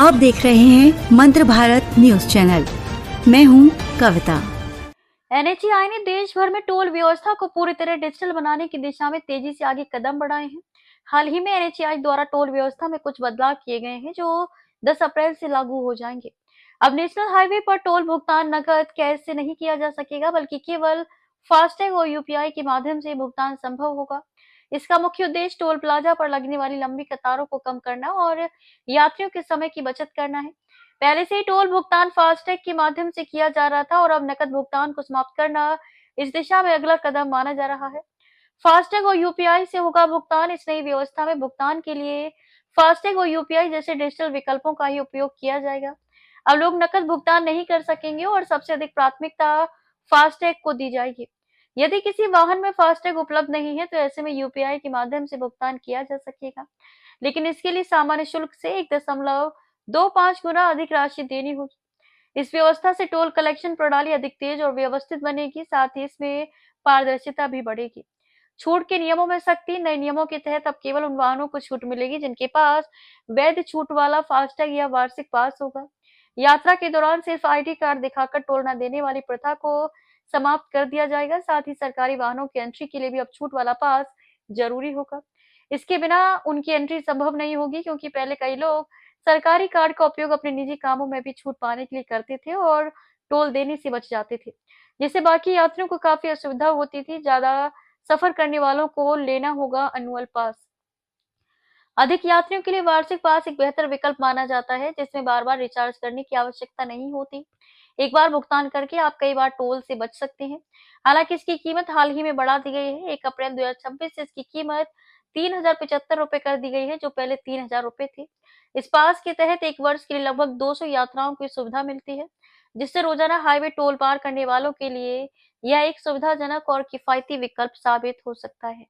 आप देख रहे हैं मंत्र भारत न्यूज चैनल। मैं हूं कविता। एनएचएआई ने देश भर में टोल व्यवस्था को पूरी तरह डिजिटल बनाने की दिशा में तेजी से आगे कदम बढ़ाए हैं। हाल ही में एनएचएआई द्वारा टोल व्यवस्था में कुछ बदलाव किए गए हैं जो 10 अप्रैल से लागू हो जाएंगे। अब नेशनल हाईवे पर टोल भुगतान नकद कैश से नहीं किया जा सकेगा, बल्कि केवल फास्टैग और यूपीआई के माध्यम से भुगतान संभव होगा। इसका मुख्य उद्देश्य टोल प्लाजा पर लगने वाली लंबी कतारों को कम करना और यात्रियों के समय की बचत करना है। पहले से ही टोल भुगतान फास्टैग के माध्यम से किया जा रहा था और अब नकद भुगतान को समाप्त करना इस दिशा में अगला कदम माना जा रहा है। फास्टैग और यूपीआई से होगा भुगतान। इस नई व्यवस्था में भुगतान के लिए फास्टैग और यूपीआई जैसे डिजिटल विकल्पों का ही उपयोग किया जाएगा। अब लोग नकद भुगतान नहीं कर सकेंगे और सबसे अधिक प्राथमिकता फास्टैग को दी जाएगी। यदि किसी वाहन में फास्टैग उपलब्ध नहीं है तो ऐसे में यूपीआई के माध्यम से भुगतान किया जा सकेगा, लेकिन इसके लिए सामान्य शुल्क से 1.25 गुना अधिक राशि देनी होगी। इस व्यवस्था से टोल कलेक्शन प्रणाली अधिक तेज और व्यवस्थित बनेगी, साथ ही इसमें पारदर्शिता भी बढ़ेगी। छूट के नियमों में सख्ती। नए नियमों के तहत अब केवल उन वाहनों को छूट मिलेगी जिनके पास वैध छूट वाला फास्टैग या वार्षिक पास होगा। यात्रा के दौरान सिर्फ आईडी कार्ड दिखाकर टोल न देने वाली प्रथा को समाप्त कर दिया जाएगा। साथ ही सरकारी वाहनों की एंट्री के लिए भी अब छूट वाला पास जरूरी होगा। इसके बिना उनकी एंट्री संभव नहीं होगी, क्योंकि पहले कई लोग सरकारी कार्ड का उपयोग अपने निजी कामों में भी छूट पाने के लिए करते थे और टोल देने से बच जाते थे, जिससे बाकी यात्रियों को काफी असुविधा होती थी। ज्यादा सफर करने वालों को लेना होगा एनुअल पास। अधिक यात्रियों के लिए वार्षिक पास एक बेहतर विकल्प माना जाता है, जिसमें बार बार रिचार्ज करने की आवश्यकता नहीं होती। एक बार भुगतान करके आप कई बार टोल से बच सकते हैं। हालांकि इसकी कीमत हाल ही में बढ़ा दी गई है। 1 अप्रैल 2026 से इसकी कीमत 3075 रुपए कर दी गई है, जो पहले 3000 रुपए थी। इस पास के तहत एक वर्ष के लिए लगभग 200 यात्राओं की सुविधा मिलती है, जिससे रोजाना हाईवे टोल पार करने वालों के लिए यह एक सुविधाजनक और किफायती विकल्प साबित हो सकता है।